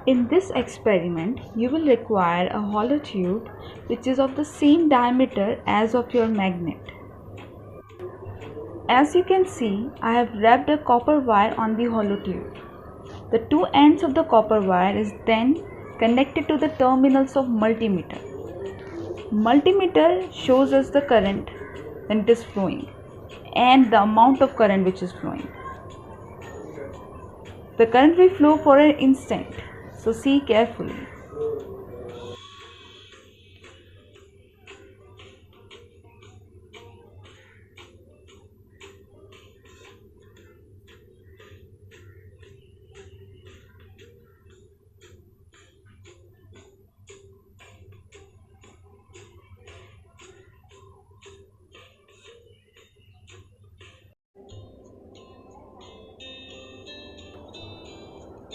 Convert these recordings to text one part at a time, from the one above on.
In this experiment, you will require a hollow tube which is of the same diameter as of your magnet. As you can see, I have wrapped a copper wire on the hollow tube. The two ends of the copper wire is then connected to the terminals of multimeter. Multimeter shows us the current when it is flowing and the amount of current which is flowing. The current will flow for an instant, so see carefully.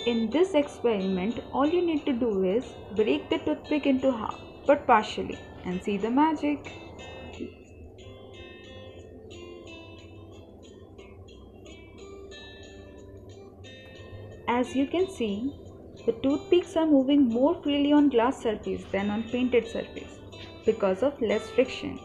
In this experiment, all you need to do is break the toothpick into half, but partially, and see the magic. As you can see, the toothpicks are moving more freely on glass surface than on painted surface because of less friction.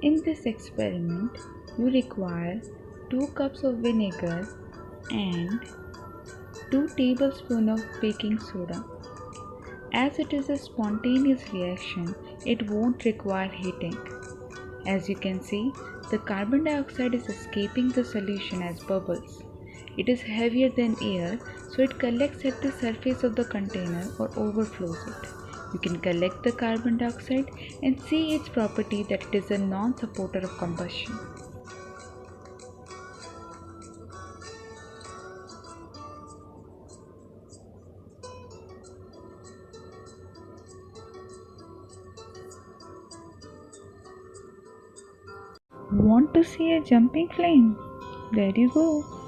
In this experiment, you require 2 cups of vinegar and 2 tablespoons of baking soda. As it is a spontaneous reaction, it won't require heating. As you can see, the carbon dioxide is escaping the solution as bubbles. It is heavier than air, so it collects at the surface of the container or overflows it. You can collect the carbon dioxide and see its property that it is a non-supporter of combustion. Want to see a jumping flame? There you go.